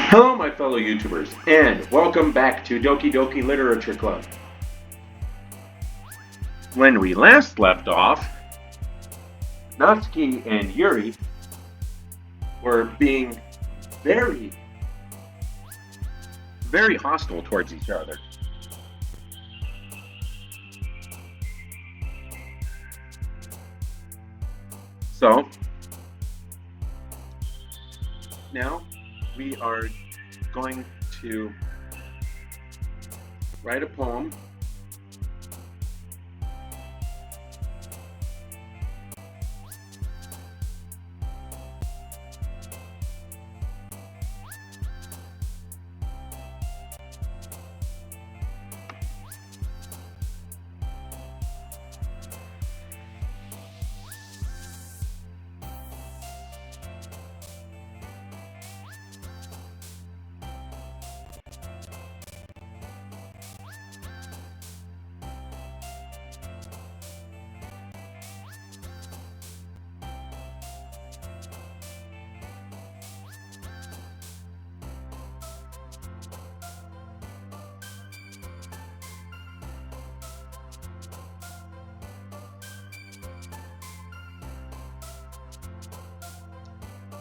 Hello, my fellow YouTubers, and welcome back to Doki Doki Literature Club. When we last left off, Natsuki and Yuri were being very hostile towards each other. So, now we are going to write a poem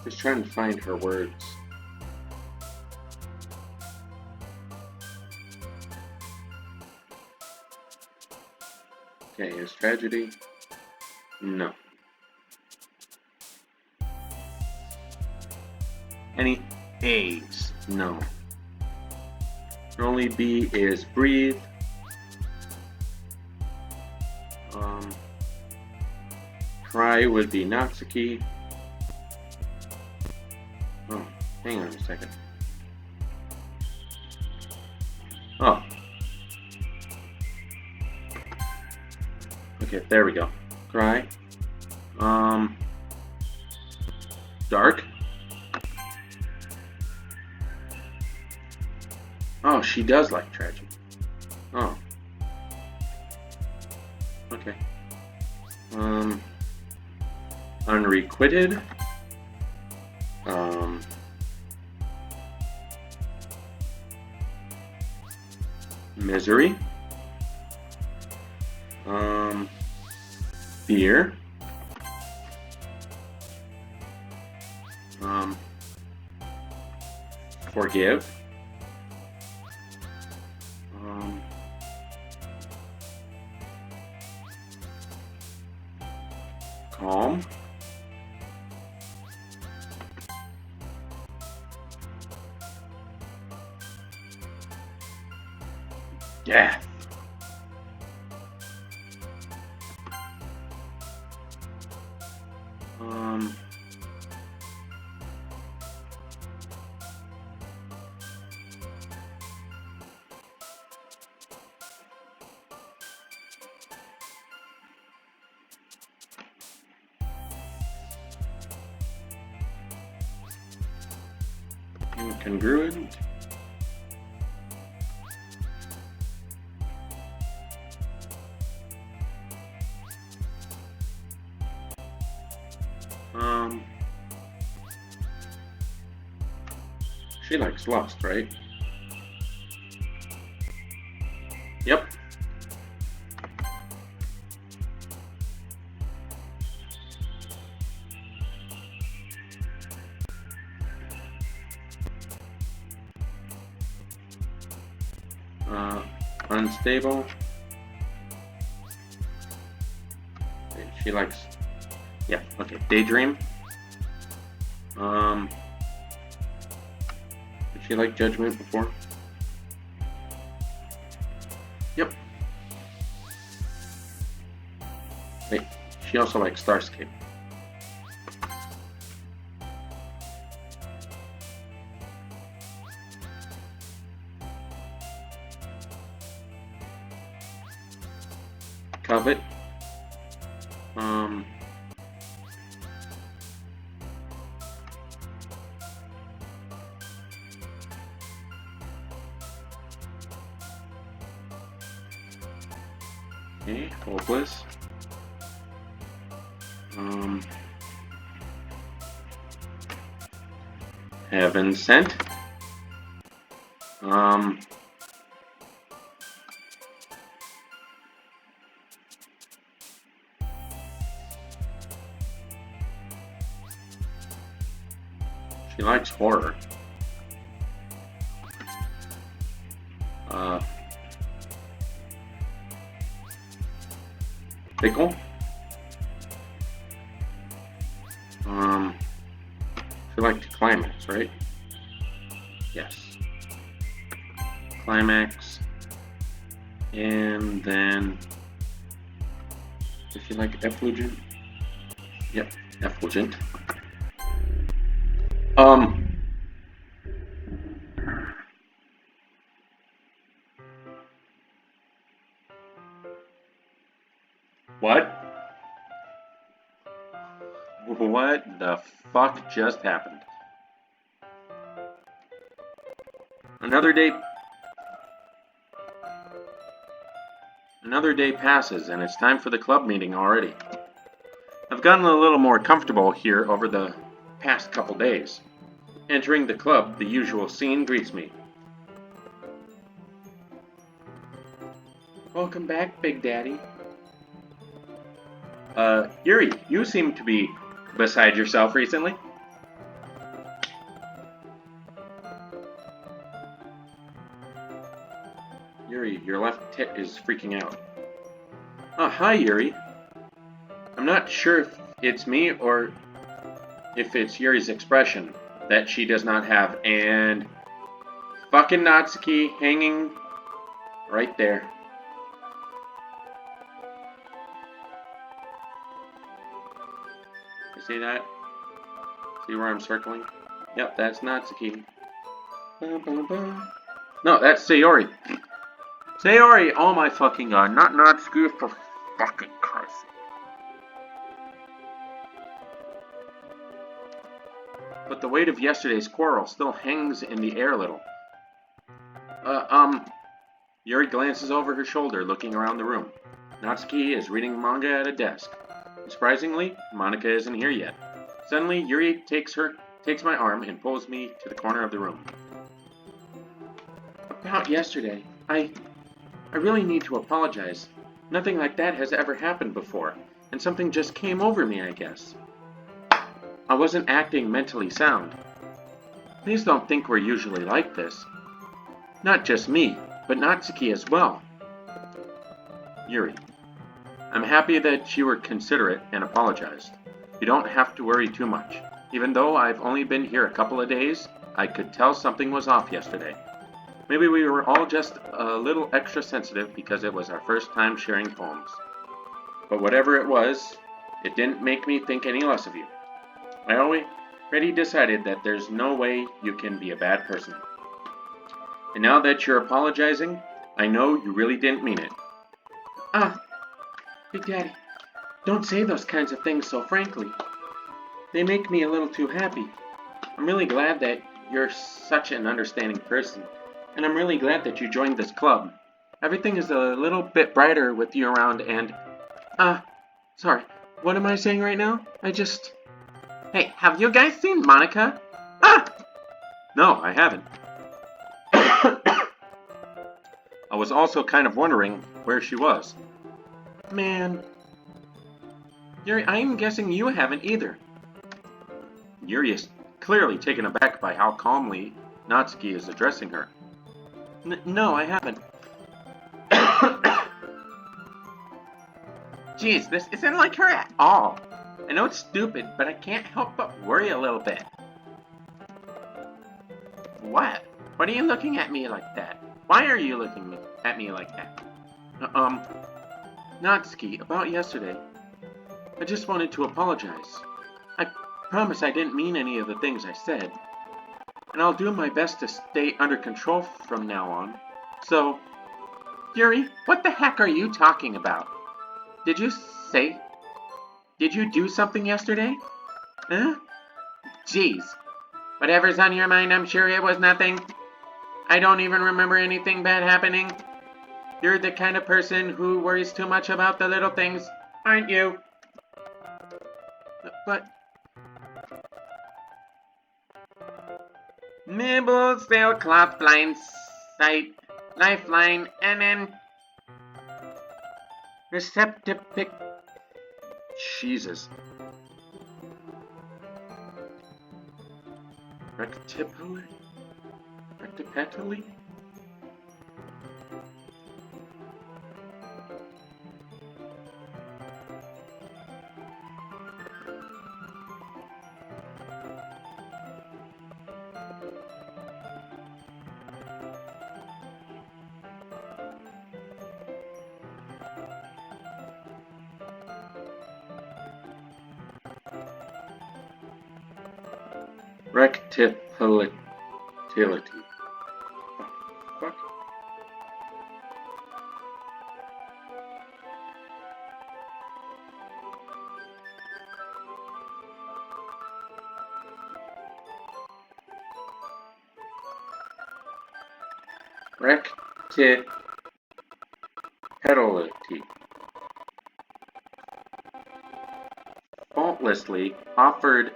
Just trying to find her words. Okay, is tragedy? No. Any A's? No. Only B is breathe. Cry would be Natsuki. Oh, hang on a second. Oh. Okay, there we go. Cry. Dark. Oh, she does like tragedy. Oh. Okay. Unrequited. Misery. Fear. Forgive. Calm. Death. Incongruent. She likes lust, right? Yep. Unstable. She likes, yeah, okay, daydream. Did she like judgment before? Yep. Wait, she also likes Starscape. Covet. Okay, hopeless. Heaven Sent. Um... She likes horror. Pickle? She liked Climax, right? Yes. Climax. And then... Does she like Effulgent? Yep, Effulgent. What? What the fuck just happened? Another day passes and it's time for the club meeting already. I've gotten a little more comfortable here over the past couple days. Entering the club, the usual scene greets me. Welcome back, Big Daddy. Yuri, you seem to be beside yourself recently. Yuri, your left tit is freaking out. Oh, hi, Yuri. I'm not sure if it's me or if it's Yuri's expression that she does not have, and fucking Natsuki hanging right there. You see that? See where I'm circling? Yep, that's Natsuki. No, that's Sayori. Sayori! Oh my fucking god, not Natsuki, for fucking Christ. But the weight of yesterday's quarrel still hangs in the air a little. Yuri glances over her shoulder, looking around the room. Natsuki is reading manga at a desk. Surprisingly, Monica isn't here yet. Suddenly, Yuri takes my arm and pulls me to the corner of the room. About yesterday, I really need to apologize. Nothing like that has ever happened before, and something just came over me, I guess. I wasn't acting mentally sound. Please don't think we're usually like this. Not just me, but Natsuki as well. Yuri. I'm happy that you were considerate and apologized. You don't have to worry too much. Even though I've only been here a couple of days, I could tell something was off yesterday. Maybe we were all just a little extra sensitive because it was our first time sharing poems. But whatever it was, it didn't make me think any less of you. I already decided that there's no way you can be a bad person. And now that you're apologizing, I know you really didn't mean it. Big Daddy, don't say those kinds of things so frankly. They make me a little too happy. I'm really glad that you're such an understanding person, and I'm really glad that you joined this club. Everything is a little bit brighter with you around and... sorry, what am I saying right now? Hey, have you guys seen Monica? No, I haven't. I was also kind of wondering where she was. Man. Yuri, I'm guessing you haven't either. Yuri is clearly taken aback by how calmly Natsuki is addressing her. No, I haven't. Jeez, this isn't like her at all. I know it's stupid, but I can't help but worry a little bit. What? What are you looking at me like that? Why are you looking at me like that? Natsuki, about yesterday. I just wanted to apologize. I promise I didn't mean any of the things I said. And I'll do my best to stay under control from now on. So, Yuri, what the heck are you talking about? Did you do something yesterday? Huh? Jeez. Whatever's on your mind, I'm sure it was nothing. I don't even remember anything bad happening. You're the kind of person who worries too much about the little things, aren't you? But... Nibble, sailcloth, blinds, sight, lifeline, and then receptapic. Jesus. Rectipally? Rectipetally? Rectipality. Fuck. Rectipedality. Faultlessly offered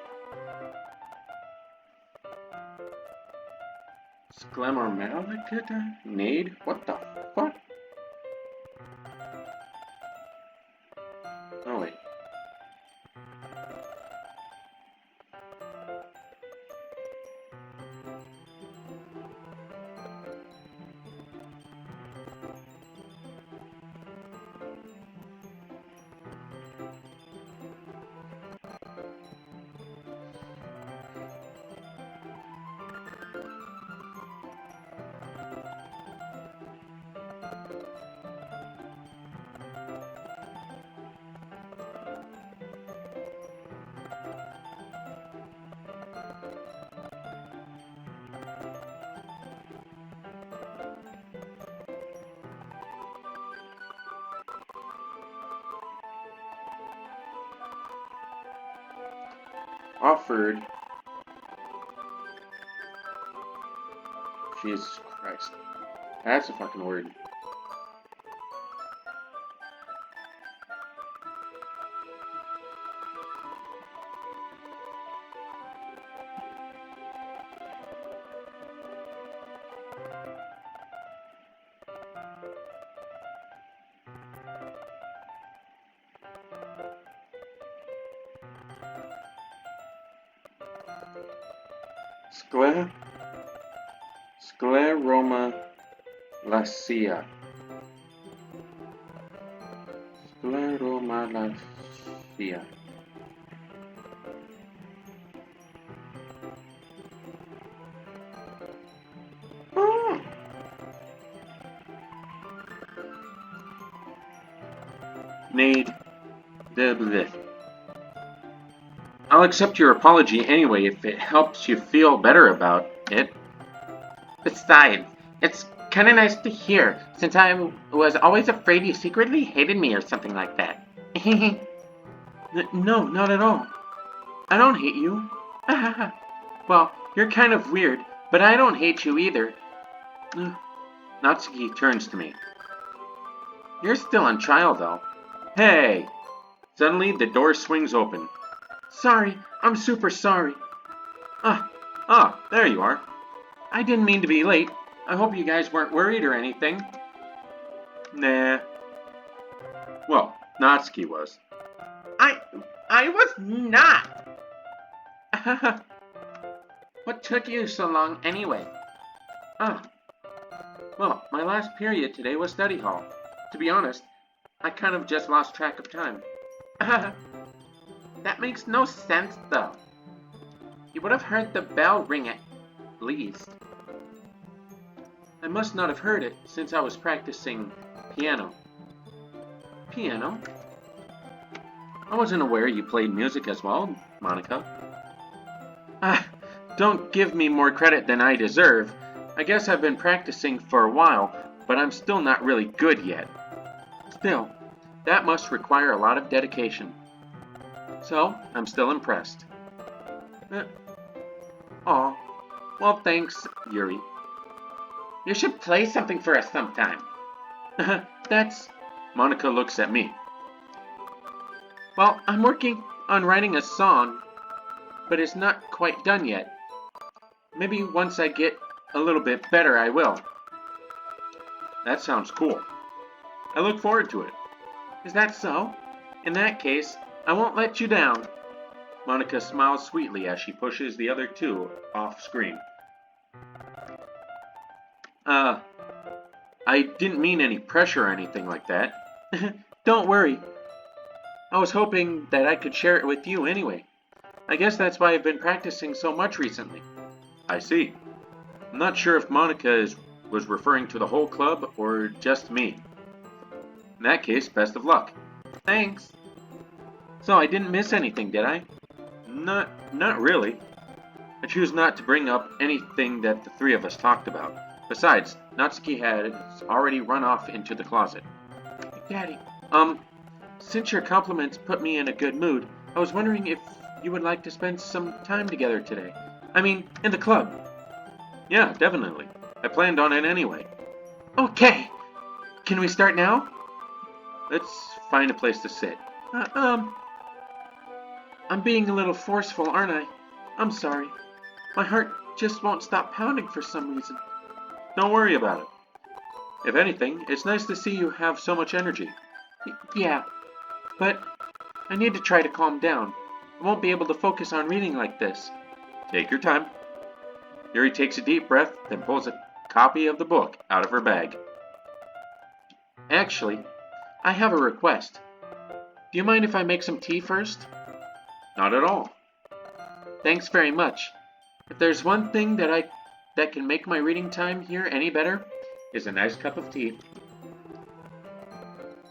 Sclemormalicata? Nade? What the fuck? Oh wait. Offered. Jesus Christ. That's a fucking word. Scleromalacia. Scleromalacia. Oh. Nade. I'll accept your apology anyway if it helps you feel better about it. Besides, it's kinda nice to hear, since I was always afraid you secretly hated me or something like that. No, not at all. I don't hate you. Well, you're kind of weird, but I don't hate you either. Natsuki turns to me. You're still on trial, though. Hey! Suddenly, the door swings open. Sorry, I'm super sorry. There you are. I didn't mean to be late. I hope you guys weren't worried or anything. Nah. Well, Natsuki was. I was not! What took you so long anyway? Well, my last period today was study hall. To be honest, I kind of just lost track of time. That makes no sense, though. You would have heard the bell ring at least. I must not have heard it, since I was practicing piano. Piano? I wasn't aware you played music as well, Monica. Don't give me more credit than I deserve. I guess I've been practicing for a while, but I'm still not really good yet. Still, that must require a lot of dedication. So, I'm still impressed. Well, thanks, Yuri. You should play something for us sometime. Monica looks at me. Well, I'm working on writing a song, but it's not quite done yet. Maybe once I get a little bit better, I will. That sounds cool. I look forward to it. Is that so? In that case, I won't let you down. Monica smiles sweetly as she pushes the other two off screen. I didn't mean any pressure or anything like that. Don't worry. I was hoping that I could share it with you anyway. I guess that's why I've been practicing so much recently. I see. I'm not sure if Monica was referring to the whole club or just me. In that case, best of luck. Thanks. So I didn't miss anything, did I? Not really. I choose not to bring up anything that the three of us talked about. Besides, Natsuki has already run off into the closet. Daddy, since your compliments put me in a good mood, I was wondering if you would like to spend some time together today. I mean, in the club. Yeah, definitely. I planned on it anyway. Okay. Can we start now? Let's find a place to sit. I'm being a little forceful, aren't I? I'm sorry. My heart just won't stop pounding for some reason. Don't worry about it. If anything, it's nice to see you have so much energy. Yeah, but I need to try to calm down. I won't be able to focus on reading like this. Take your time. Yuri takes a deep breath, then pulls a copy of the book out of her bag. Actually, I have a request. Do you mind if I make some tea first? Not at all. Thanks very much. If there's one thing that can make my reading time here any better, is a nice cup of tea.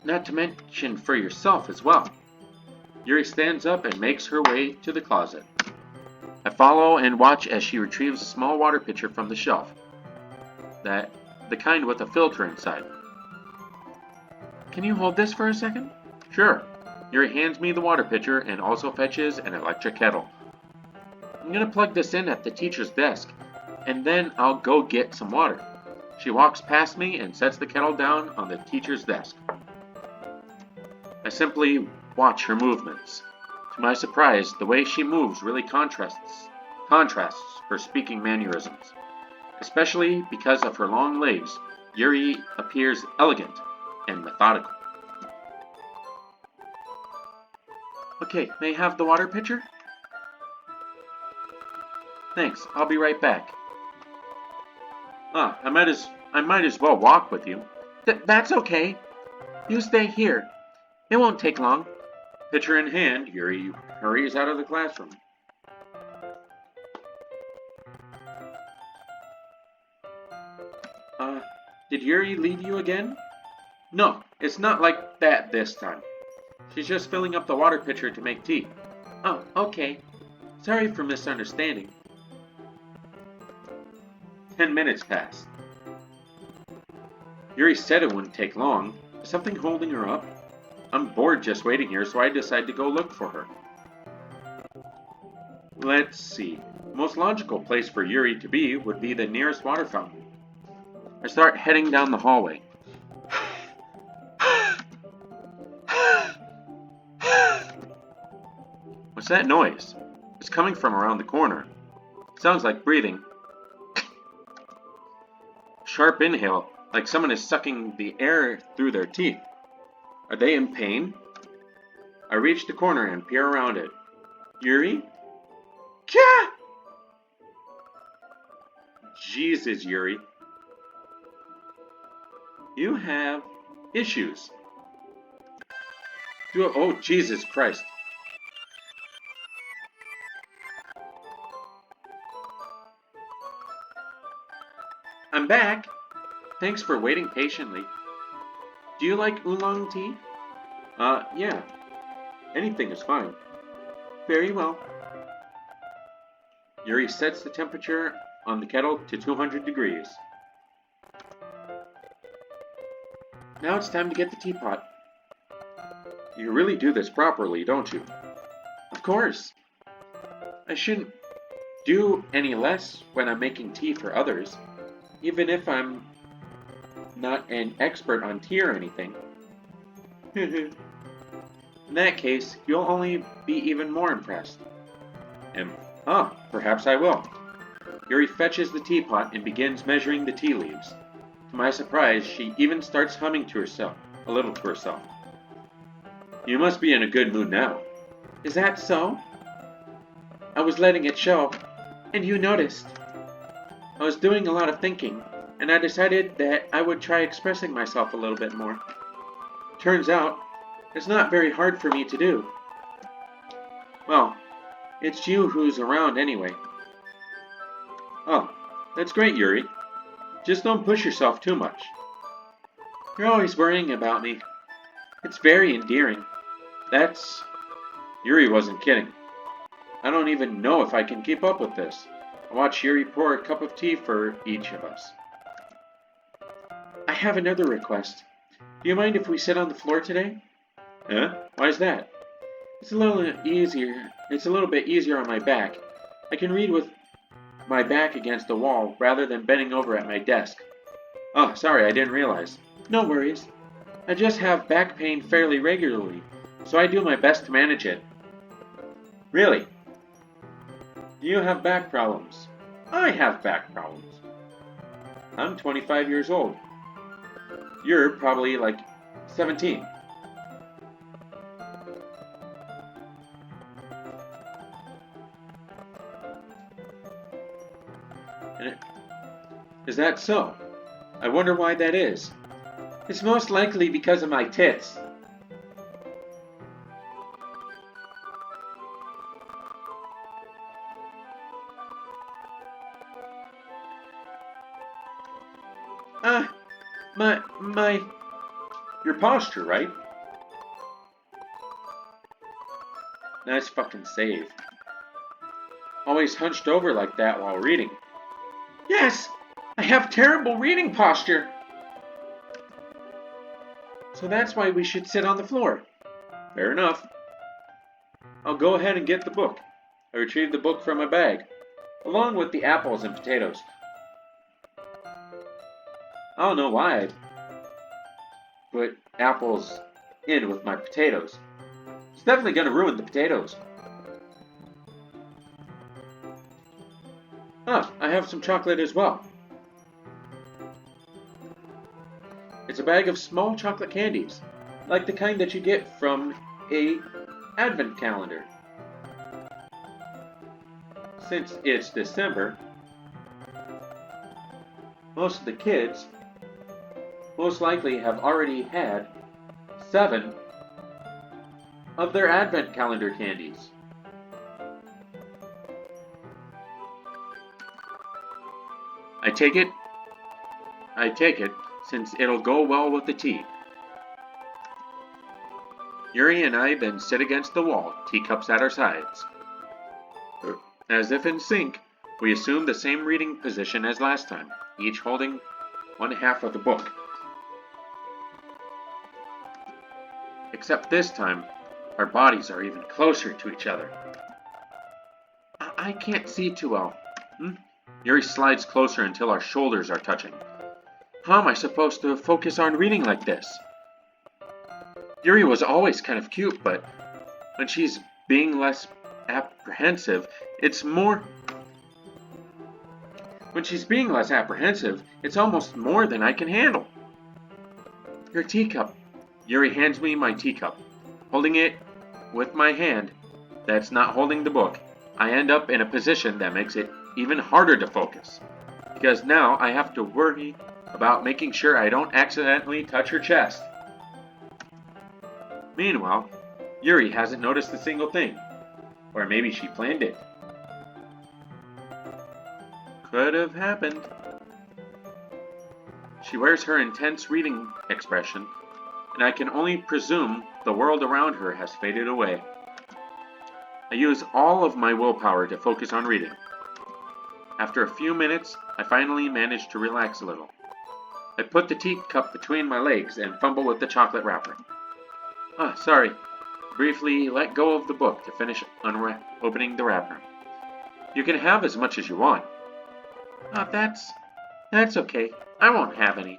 Not to mention for yourself as well. Yuri stands up and makes her way to the closet. I follow and watch as she retrieves a small water pitcher from the shelf. The kind with a filter inside. Can you hold this for a second? Sure. Yuri hands me the water pitcher and also fetches an electric kettle. I'm gonna plug this in at the teacher's desk, and then I'll go get some water. She walks past me and sets the kettle down on the teacher's desk. I simply watch her movements. To my surprise, the way she moves really contrasts her speaking mannerisms. Especially because of her long legs, Yuri appears elegant and methodical. Okay, may I have the water pitcher? Thanks, I'll be right back. I might as well walk with you. That's okay. You stay here. It won't take long. Pitcher in hand, Yuri hurries out of the classroom. Did Yuri leave you again? No, it's not like that this time. She's just filling up the water pitcher to make tea. Oh, okay. Sorry for misunderstanding. 10 minutes pass. Yuri said it wouldn't take long. Is something holding her up? I'm bored just waiting here, so I decide to go look for her. Let's see. The most logical place for Yuri to be would be the nearest water fountain. I start heading down the hallway. What's that noise? It's coming from around the corner. It sounds like breathing. Sharp inhale, like someone is sucking the air through their teeth. Are they in pain? I reach the corner and peer around it. Yuri? Kya! Jesus, Yuri. You have issues. Oh, Jesus Christ. I'm back. Thanks for waiting patiently. Do you like oolong tea? Yeah. Anything is fine. Very well. Yuri sets the temperature on the kettle to 200 degrees. Now it's time to get the teapot. You really do this properly, don't you? Of course. I shouldn't do any less when I'm making tea for others, even if I'm not an expert on tea or anything. In that case, you'll only be even more impressed. Perhaps I will. Yuri fetches the teapot and begins measuring the tea leaves. To my surprise, she even starts humming to herself, a little to herself. You must be in a good mood now. Is that so? I was letting it show, and you noticed. I was doing a lot of thinking, and I decided that I would try expressing myself a little bit more. Turns out, it's not very hard for me to do. Well, it's you who's around anyway. Oh, that's great, Yuri. Just don't push yourself too much. You're always worrying about me. It's very endearing. That's... Yuri wasn't kidding. I don't even know if I can keep up with this. I watch Yuri pour a cup of tea for each of us. I have another request. Do you mind if we sit on the floor today? Huh? Why is that? It's a little bit easier on my back. I can read with my back against the wall rather than bending over at my desk. Oh, sorry, I didn't realize. No worries. I just have back pain fairly regularly, so I do my best to manage it. Really? Do you have back problems? I have back problems. I'm 25 years old. You're probably like 17. Is that so? I wonder why that is. It's most likely because of my tits. Your posture, right? Nice fucking save. Always hunched over like that while reading. Yes! I have terrible reading posture! So that's why we should sit on the floor. Fair enough. I'll go ahead and get the book. I retrieved the book from my bag, along with the apples and potatoes. I don't know why I put apples in with my potatoes. It's definitely going to ruin the potatoes. Ah, I have some chocolate as well. It's a bag of small chocolate candies, like the kind that you get from a advent calendar. Since it's December, most of the kids most likely have already had 7 of their advent calendar candies. I take it, since it'll go well with the tea. Yuri and I then sit against the wall, teacups at our sides. As if in sync, we assume the same reading position as last time, each holding one half of the book. Except this time, our bodies are even closer to each other. I can't see too well. Yuri slides closer until our shoulders are touching. How am I supposed to focus on reading like this? Yuri was always kind of cute, but when she's being less apprehensive, it's almost more than I can handle. Your teacup. Yuri hands me my teacup. Holding it with my hand that's not holding the book, I end up in a position that makes it even harder to focus, because now I have to worry about making sure I don't accidentally touch her chest. Meanwhile, Yuri hasn't noticed a single thing, or maybe she planned it. Could have happened. She wears her intense reading expression, and I can only presume the world around her has faded away. I use all of my willpower to focus on reading. After a few minutes, I finally manage to relax a little. I put the teacup between my legs and fumble with the chocolate wrapper. Sorry. Briefly let go of the book to finish opening the wrapper. You can have as much as you want. That's okay. I won't have any.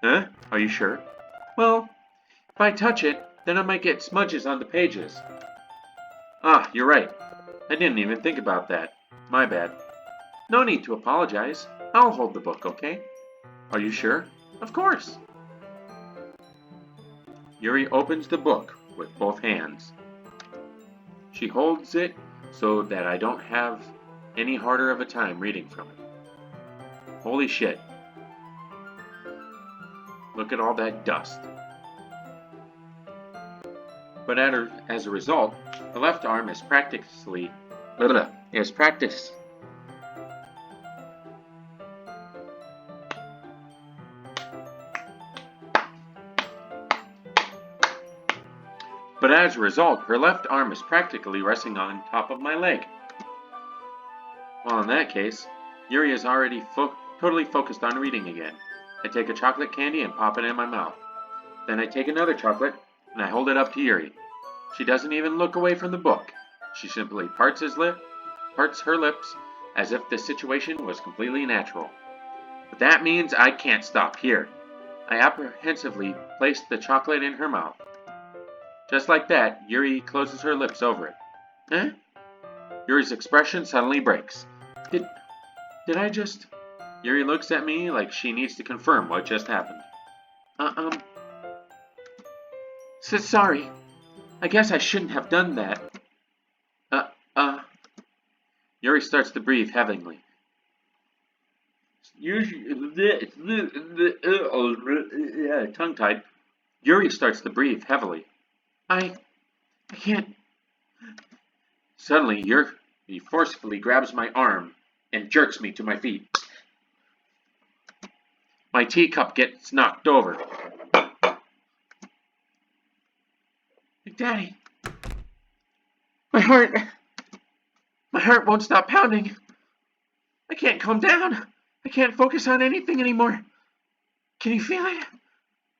Huh? Are you sure? Well, if I touch it, then I might get smudges on the pages. You're right. I didn't even think about that. My bad. No need to apologize. I'll hold the book, okay? Are you sure? Of course. Yuri opens the book with both hands. She holds it so that I don't have any harder of a time reading from it. Holy shit. Look at all that dust. But as a result, the left arm is practically is practice. But as a result, her left arm is practically resting on top of my leg. Well, in that case, Yuri is already totally focused on reading again. I take a chocolate candy and pop it in my mouth. Then I take another chocolate and I hold it up to Yuri. She doesn't even look away from the book. She simply parts her lips as if the situation was completely natural. But that means I can't stop here. I apprehensively place the chocolate in her mouth. Just like that, Yuri closes her lips over it. Eh? Yuri's expression suddenly breaks. Did I just... Yuri looks at me like she needs to confirm what just happened. Sorry. I guess I shouldn't have done that. Yuri starts to breathe heavily. Tongue-tied. Yuri starts to breathe heavily. I can't... Suddenly, Yuri forcefully grabs my arm and jerks me to my feet. My teacup gets knocked over. Daddy, my heart won't stop pounding. I can't calm down. I can't focus on anything anymore. Can you feel it?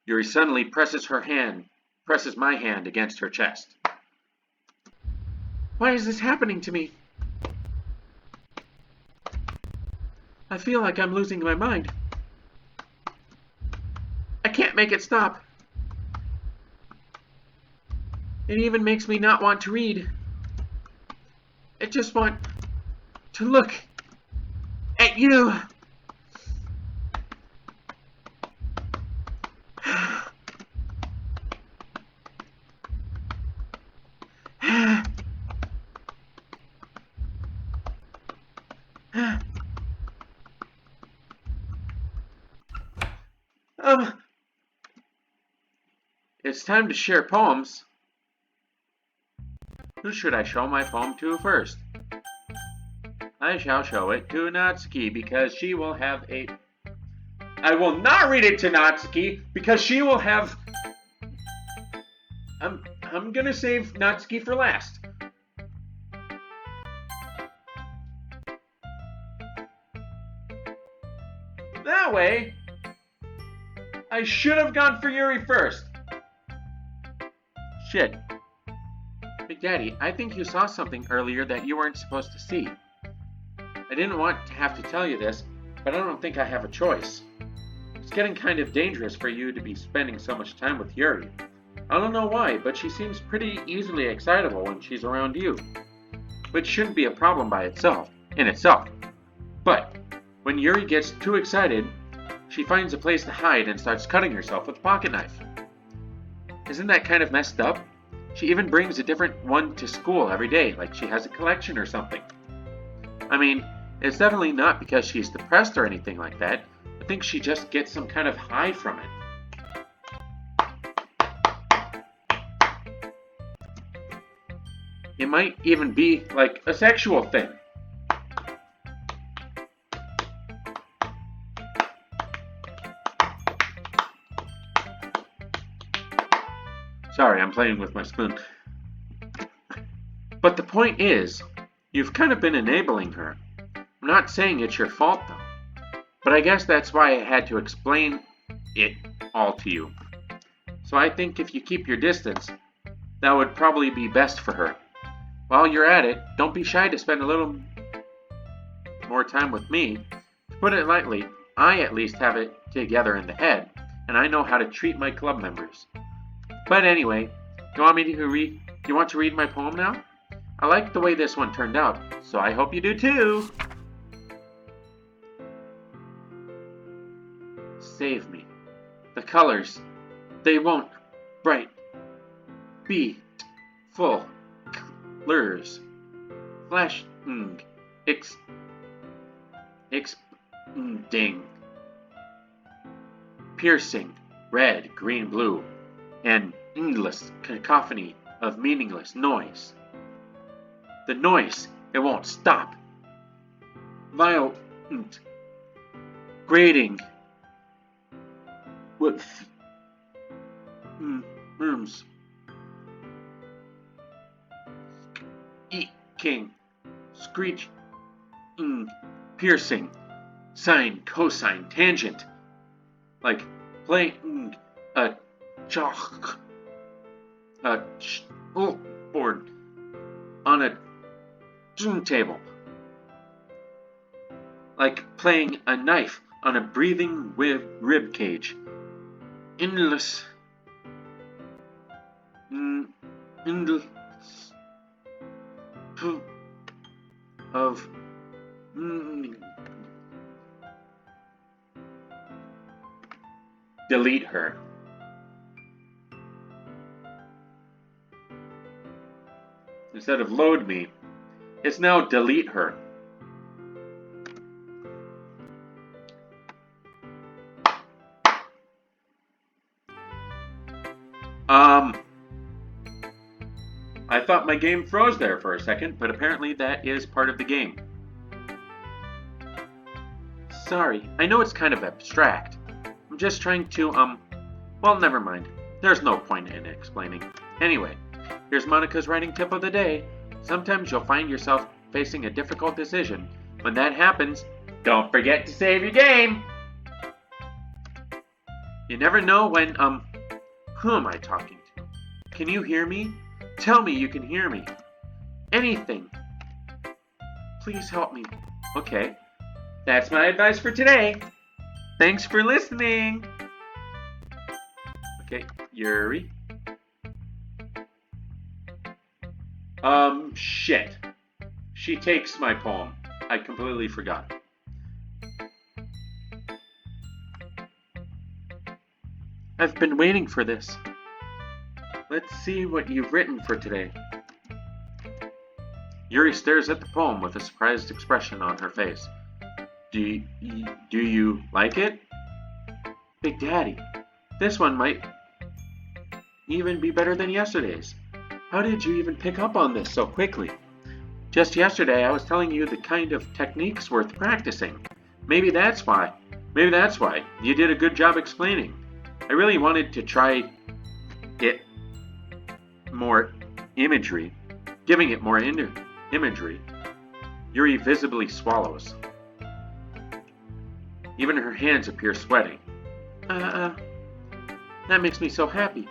Yuri suddenly presses my hand against her chest. Why is this happening to me? I feel like I'm losing my mind. I can't make it stop. It even makes me not want to read. I just want to look at you. It's time to share poems. Who should I show my poem to first? I shall show it to Natsuki because she will have a... I will not read it to Natsuki because she will have... I'm gonna save Natsuki for last. That way, I should have gone for Yuri first. Shit. Big Daddy, I think you saw something earlier that you weren't supposed to see. I didn't want to have to tell you this, but I don't think I have a choice. It's getting kind of dangerous for you to be spending so much time with Yuri. I don't know why, but she seems pretty easily excitable when she's around you. Which shouldn't be a problem in itself. But when Yuri gets too excited, she finds a place to hide and starts cutting herself with a pocket knife. Isn't that kind of messed up? She even brings a different one to school every day, like she has a collection or something. I mean, it's definitely not because she's depressed or anything like that. I think she just gets some kind of high from it. It might even be like a sexual thing. Sorry, I'm playing with my spoon. But the point is, you've kind of been enabling her. I'm not saying it's your fault though. But I guess that's why I had to explain it all to you. So I think if you keep your distance, that would probably be best for her. While you're at it, don't be shy to spend a little more time with me. To put it lightly, I at least have it together in the head, and I know how to treat my club members. But anyway, you want to read my poem now? I like the way this one turned out, so I hope you do too! save me. The colors, they won't bright be full colors. Flashing, ding, piercing, red, green, blue, an endless cacophony of meaningless noise. The noise, it won't stop. Violent, grating, with rooms, eking, screech, piercing, sine, cosine, tangent, like playing a chalkboard on a table, like playing a knife on a breathing rib cage. Endless of delete her. Instead of load me, it's now delete her. I thought my game froze there for a second, but apparently that is part of the game. Sorry, I know it's kind of abstract. I'm just trying to, well, never mind. There's no point in explaining. Anyway, here's Monica's writing tip of the day. Sometimes you'll find yourself facing a difficult decision. When that happens, don't forget to save your game! You never know when, who am I talking to? Can you hear me? Tell me you can hear me. Anything. Please help me. Okay. That's my advice for today. Thanks for listening. Okay, Yuri. Shit. She takes my poem. I completely forgot. I've been waiting for this. Let's see what you've written for today. Yuri stares at the poem with a surprised expression on her face. Do you like it? Big Daddy, this one might even be better than yesterday's. How did you even pick up on this so quickly? Just yesterday I was telling you the kind of techniques worth practicing. Maybe that's why. You did a good job explaining. I really wanted to try it more imagery, giving it more imagery. Yuri visibly swallows. Even her hands appear sweaty. That makes me so happy.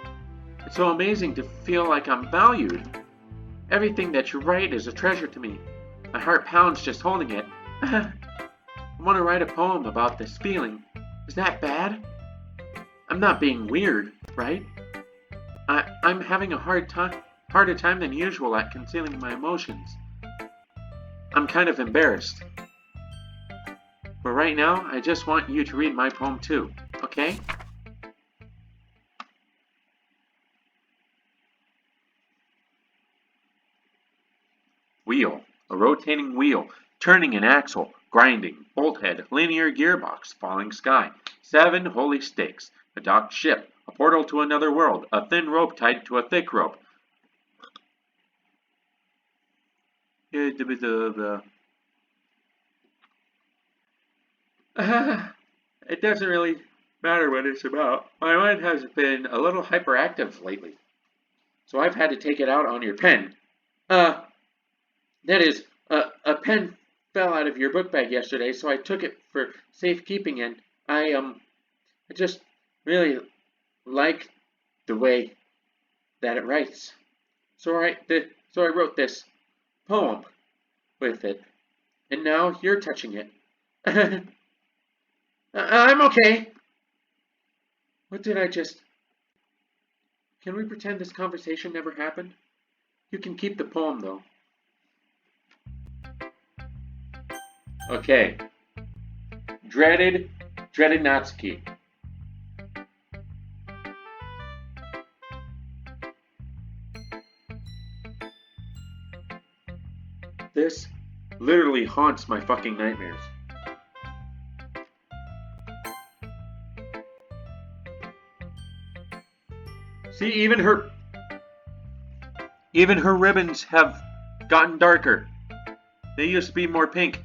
It's so amazing to feel like I'm valued. Everything that you write is a treasure to me. My heart pounds just holding it. I want to write a poem about this feeling. Is that bad? I'm not being weird, right? I'm having a harder time than usual at concealing my emotions. I'm kind of embarrassed. But right now, I just want you to read my poem too, okay? Wheel, a rotating wheel, turning an axle, grinding, bolt head, linear gearbox, falling sky, 7 holy stakes, a docked ship, a portal to another world, a thin rope tied to a thick rope. It doesn't really matter what it's about. My mind has been a little hyperactive lately, so I've had to take it out on your pen. That is, a pen fell out of your book bag yesterday, so I took it for safekeeping, and I just really like the way that it writes. So I wrote this poem with it, and now you're touching it. I'm okay. What did I just... Can we pretend this conversation never happened? You can keep the poem, though. Okay. Dreaded Natsuki. This literally haunts my fucking nightmares. See, even her ribbons have gotten darker. They used to be more pink.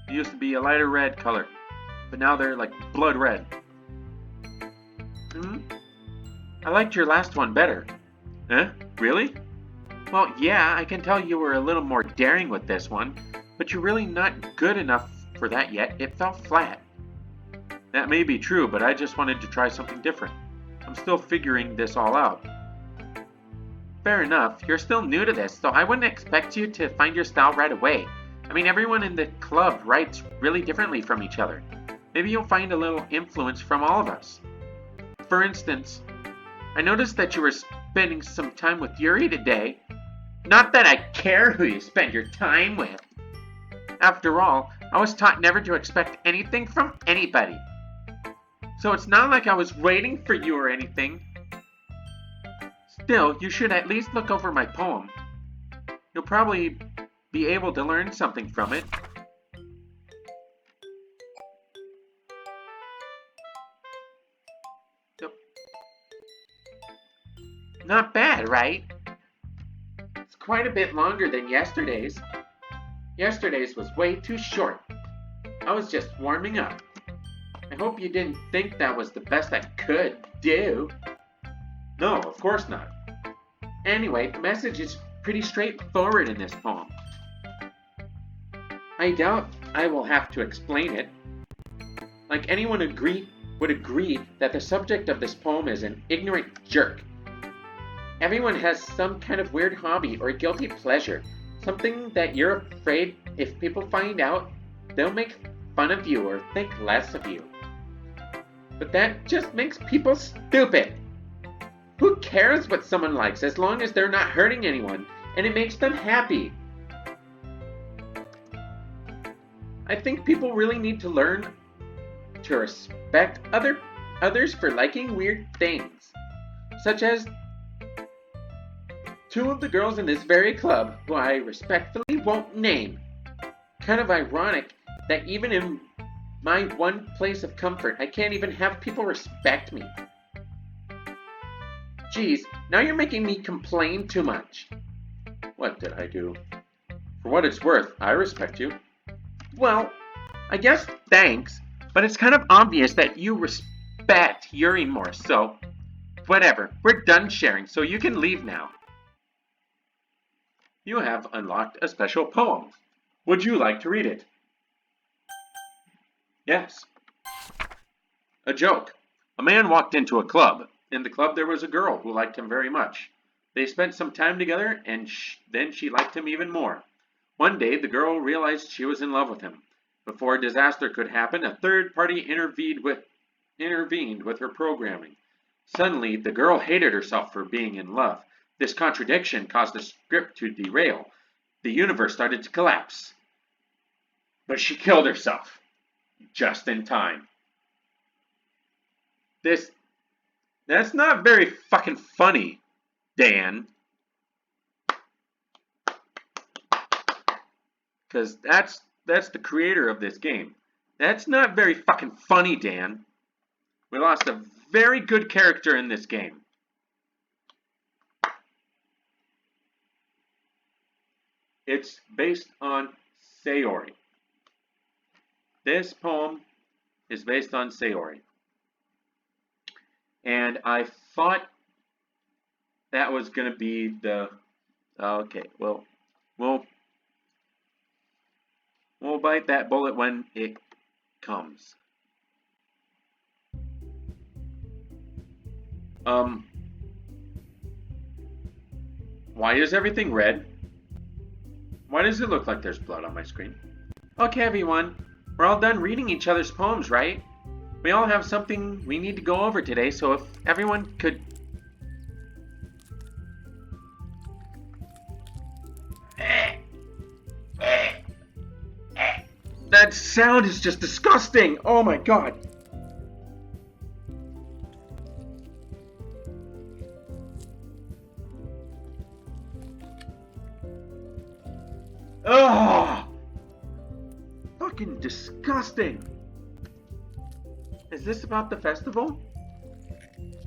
They used to be a lighter red color, but now they're like blood red. I liked your last one better. Huh? Really? Well, yeah, I can tell you were a little more daring with this one, but you're really not good enough for that yet. It fell flat. That may be true, but I just wanted to try something different. I'm still figuring this all out. Fair enough. You're still new to this, so I wouldn't expect you to find your style right away. I mean, everyone in the club writes really differently from each other. Maybe you'll find a little influence from all of us. For instance, I noticed that you were spending some time with Yuri today. Not that I care who you spend your time with. After all, I was taught never to expect anything from anybody. So it's not like I was waiting for you or anything. Still, you should at least look over my poem. You'll probably be able to learn something from it. Not bad, right? It's quite a bit longer than yesterday's. Yesterday's was way too short. I was just warming up. I hope you didn't think that was the best I could do. No, of course not. Anyway, the message is pretty straightforward in this poem. I doubt I will have to explain it. Like anyone would agree that the subject of this poem is an ignorant jerk. Everyone has some kind of weird hobby or guilty pleasure, something that you're afraid if people find out, they'll make fun of you or think less of you. But that just makes people stupid. Who cares what someone likes as long as they're not hurting anyone and it makes them happy? I think people really need to learn to respect others for liking weird things, such as two of the girls in this very club who I respectfully won't name. Kind of ironic that even in my one place of comfort, I can't even have people respect me. Geez, now you're making me complain too much. What did I do? For what it's worth, I respect you. Well, I guess thanks, but it's kind of obvious that you respect Yuri more, so whatever. We're done sharing, so you can leave now. You have unlocked a special poem. Would you like to read it? Yes. A joke. A man walked into a club. In the club there was a girl who liked him very much. They spent some time together, and then she liked him even more. One day, the girl realized she was in love with him. Before disaster could happen, a third party intervened with her programming. Suddenly, the girl hated herself for being in love. This contradiction caused the script to derail. The universe started to collapse. But she killed herself. Just in time. That's not very fucking funny, Dan. Because that's the creator of this game. That's not very fucking funny, Dan. We lost a very good character in this game. It's based on Sayori. This poem is based on Sayori. And I thought that was going to be the... Okay, well, we'll bite that bullet when it comes. Why is everything red? Why does it look like there's blood on my screen? Okay, everyone. We're all done reading each other's poems, right? We all have something we need to go over today, so if everyone could... That sound is just disgusting! Oh my god! fucking disgusting! Is this about the festival?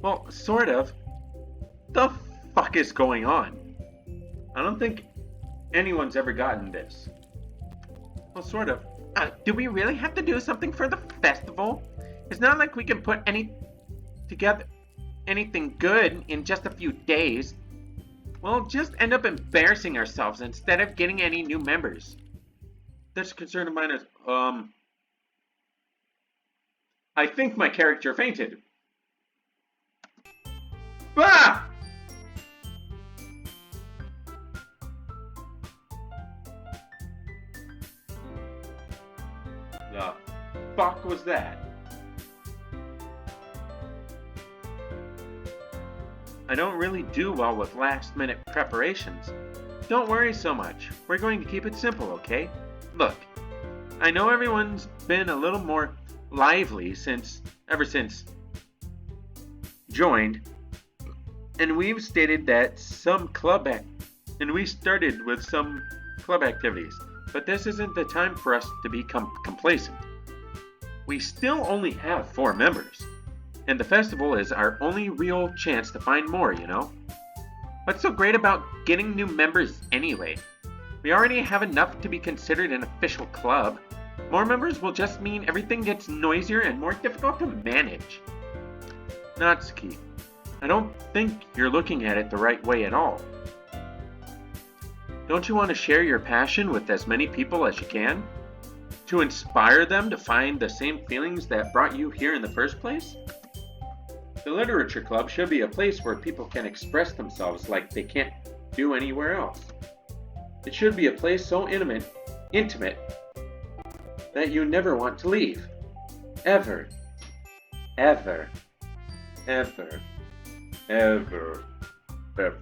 Well, sort of. The fuck is going on? I don't think anyone's ever gotten this. Well, sort of. Do we really have to do something for the festival? It's not like we can put anything good in just a few days. We'll just end up embarrassing ourselves instead of getting any new members. This concern of mine is, I think my character fainted. Ah! The fuck was that? I don't really do well with last-minute preparations. Don't worry so much. We're going to keep it simple, okay? Look, I know everyone's been a little more lively ever since joined, and we started with some club activities. But this isn't the time for us to become complacent. We still only have 4 members, and the festival is our only real chance to find more, you know? What's so great about getting new members anyway? We already have enough to be considered an official club. More members will just mean everything gets noisier and more difficult to manage. Natsuki, I don't think you're looking at it the right way at all. Don't you want to share your passion with as many people as you can? To inspire them to find the same feelings that brought you here in the first place? The Literature Club should be a place where people can express themselves like they can't do anywhere else. It should be a place so intimate, that you never want to leave. Ever. Ever. Ever. Ever. Ever.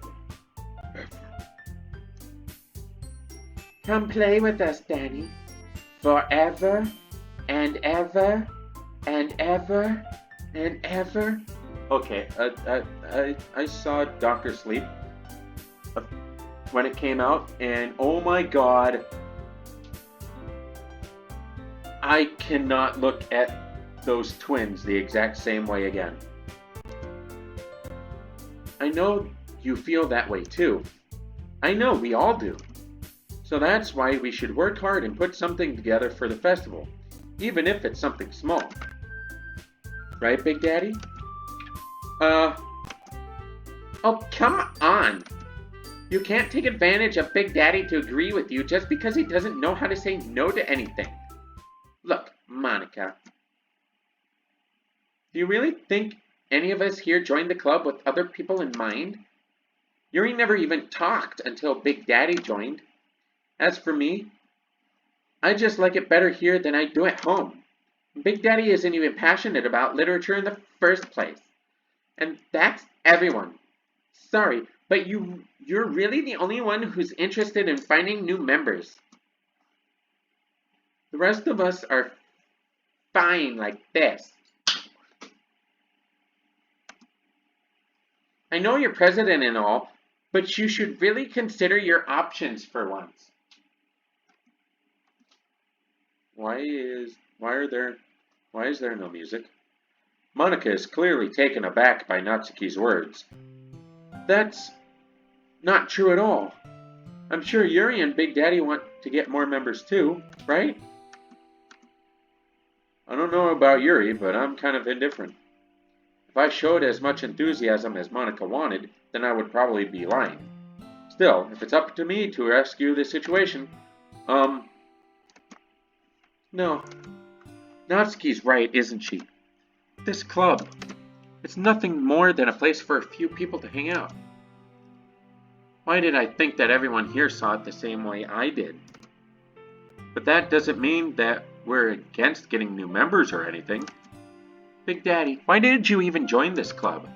Come play with us, Danny. Forever and ever and ever and ever. Okay, I saw Dr. Sleep when it came out, and oh my god, I cannot look at those twins the exact same way again. I know you feel that way too. I know we all do. So that's why we should work hard and put something together for the festival, even if it's something small. Right, Big Daddy? Oh, come on! You can't take advantage of Big Daddy to agree with you just because he doesn't know how to say no to anything. Look, Monica. Do you really think any of us here joined the club with other people in mind? Yuri never even talked until Big Daddy joined. As for me, I just like it better here than I do at home. Big Daddy isn't even passionate about literature in the first place. And that's everyone. Sorry, but you're really the only one who's interested in finding new members. The rest of us are fine like this. I know you're president and all, but you should really consider your options for once. Why is there no music? Monica is clearly taken aback by Natsuki's words. That's not true at all. I'm sure Yuri and Big Daddy want to get more members too, right? I don't know about Yuri, but I'm kind of indifferent. If I showed as much enthusiasm as Monica wanted, then I would probably be lying. Still, if it's up to me to rescue the situation, no. Natsuki's right, isn't she? This club, it's nothing more than a place for a few people to hang out. Why did I think that everyone here saw it the same way I did? But that doesn't mean that we're against getting new members or anything. Big Daddy, why did you even join this club?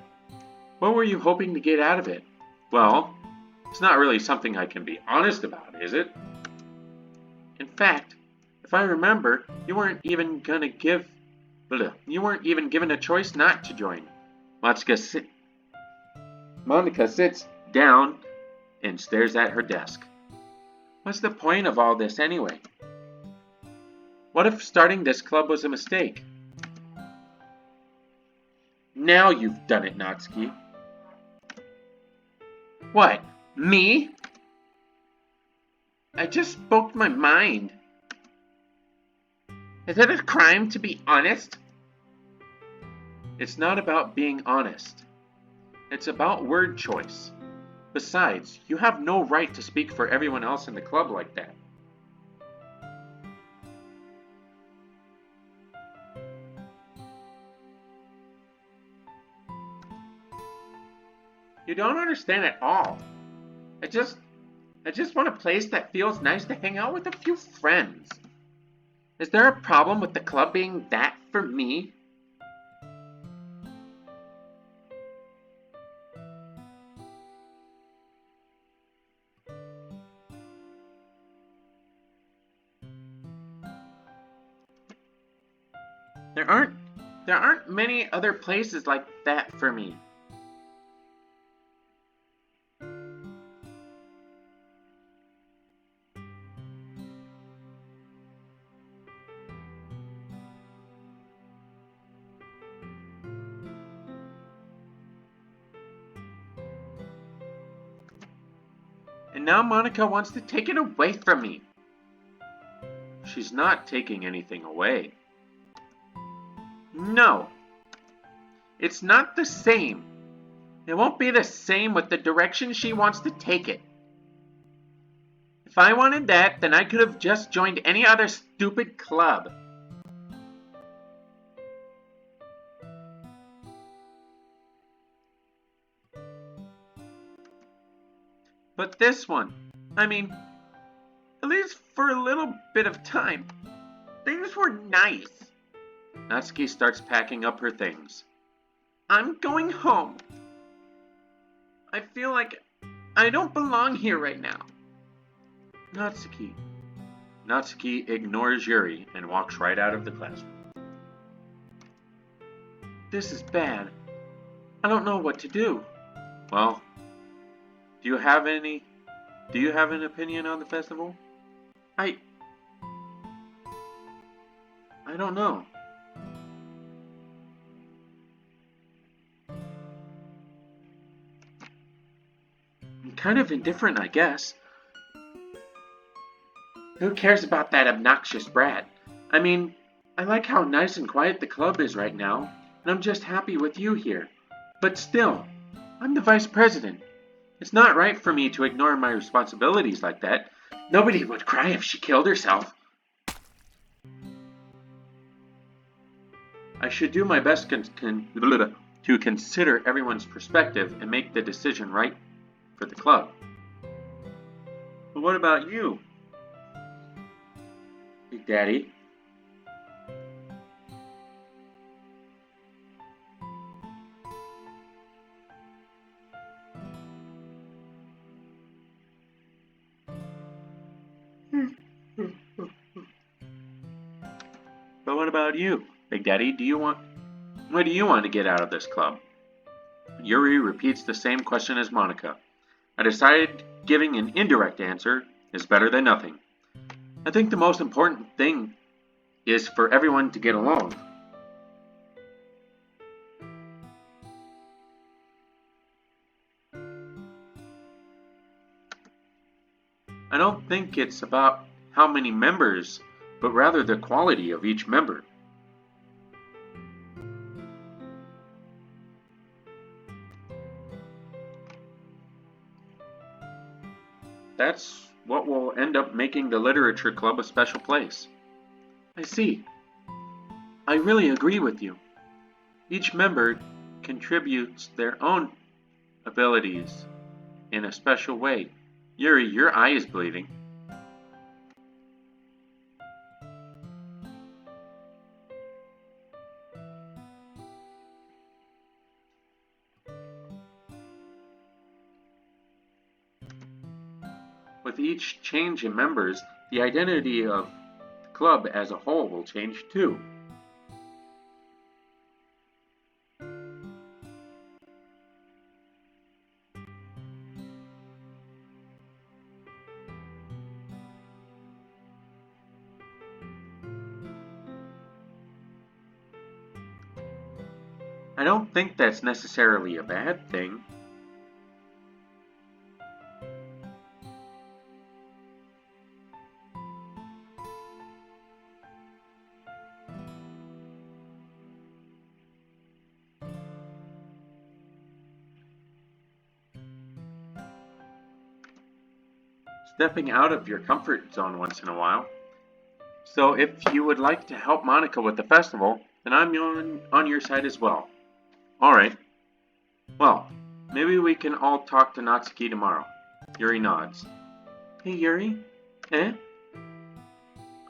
What were you hoping to get out of it? Well, it's not really something I can be honest about, is it? In fact, if I remember, you weren't even given a choice not to join. Monica sits down and stares at her desk. What's the point of all this anyway? What if starting this club was a mistake? Now you've done it, Natsuki. What? Me? I just spoke my mind. Is it a crime to be honest? It's not about being honest. It's about word choice. Besides, you have no right to speak for everyone else in the club like that. You don't understand at all. I just want a place that feels nice to hang out with a few friends. Is there a problem with the club being that for me? There aren't many other places like that for me. And now Monica wants to take it away from me. She's not taking anything away. No. It's not the same. It won't be the same with the direction she wants to take it. If I wanted that, then I could have just joined any other stupid club. But this one, I mean, at least for a little bit of time, things were nice. Natsuki starts packing up her things. I'm going home. I feel like I don't belong here right now. Natsuki. Natsuki ignores Yuri and walks right out of the classroom. This is bad. I don't know what to do. Well, do you have an opinion on the festival? I don't know. I'm kind of indifferent, I guess. Who cares about that obnoxious brat? I mean, I like how nice and quiet the club is right now, and I'm just happy with you here. But still, I'm the vice president. It's not right for me to ignore my responsibilities like that. Nobody would cry if she killed herself. I should do my best to consider everyone's perspective and make the decision right for the club. But what about you, Big Daddy? But what about you, Big Daddy? What do you want to get out of this club? Yuri repeats the same question as Monica. I decided giving an indirect answer is better than nothing. I think the most important thing is for everyone to get along. I don't think it's about how many members, but rather the quality of each member. That's what will end up making the literature club a special place. I see. I really agree with you. Each member contributes their own abilities in a special way. Yuri, your eye is bleeding. With each change in members, the identity of the club as a whole will change too. I don't think that's necessarily a bad thing. Stepping out of your comfort zone once in a while. So if you would like to help Monica with the festival, then I'm on your side as well. Alright. Well, maybe we can all talk to Natsuki tomorrow. Yuri nods. Hey Yuri? Eh?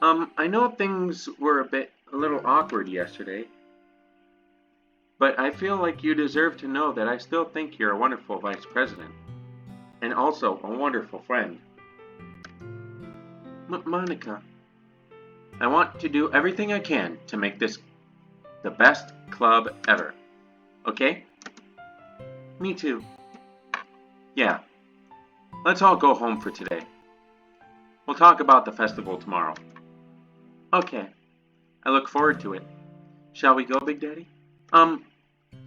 I know things were a little awkward yesterday, but I feel like you deserve to know that I still think you're a wonderful vice president, and also a wonderful friend. Monica, I want to do everything I can to make this the best club ever. Okay? Me too. Yeah. Let's all go home for today. We'll talk about the festival tomorrow. Okay. I look forward to it. Shall we go, Big Daddy?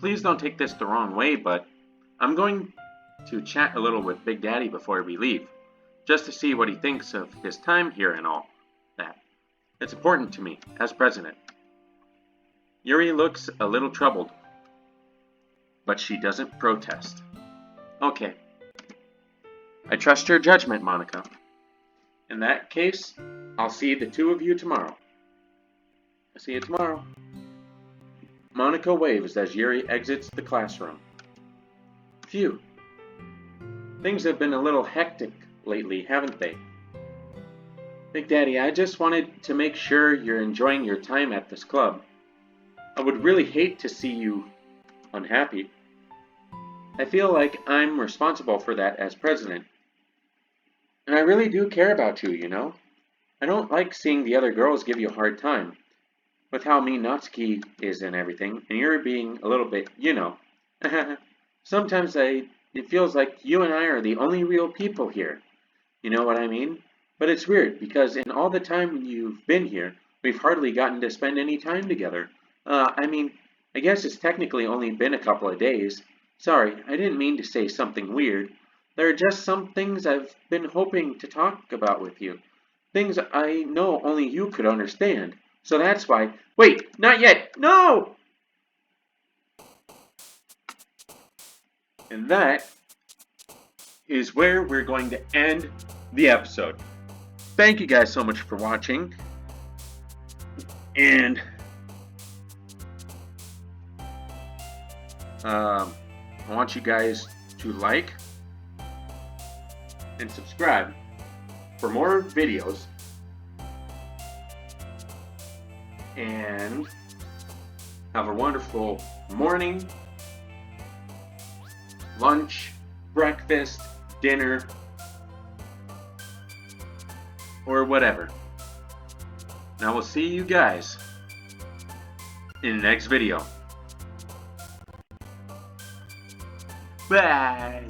Please don't take this the wrong way, but I'm going to chat a little with Big Daddy before we leave, just to see what he thinks of his time here and all that. It's important to me, as president. Yuri looks a little troubled, but she doesn't protest. Okay. I trust your judgment, Monica. In that case, I'll see the two of you tomorrow. I'll see you tomorrow. Monica waves as Yuri exits the classroom. Phew. Things have been a little hectic lately, haven't they? Big Daddy, I just wanted to make sure you're enjoying your time at this club. I would really hate to see you unhappy. I feel like I'm responsible for that as president. And I really do care about you, you know? I don't like seeing the other girls give you a hard time, with how mean Natsuki is and everything, and you're being a little bit, you know. Sometimes it feels like you and I are the only real people here. You know what I mean? But it's weird, because in all the time you've been here, we've hardly gotten to spend any time together. I guess it's technically only been a couple of days. Sorry, I didn't mean to say something weird. There are just some things I've been hoping to talk about with you. Things I know only you could understand. So that's why... Wait, not yet! No! And that is where we're going to end the episode. Thank you guys so much for watching. And... I want you guys to like and subscribe for more videos, and have a wonderful morning, lunch, breakfast, dinner, or whatever. And I will see you guys in the next video. Bye.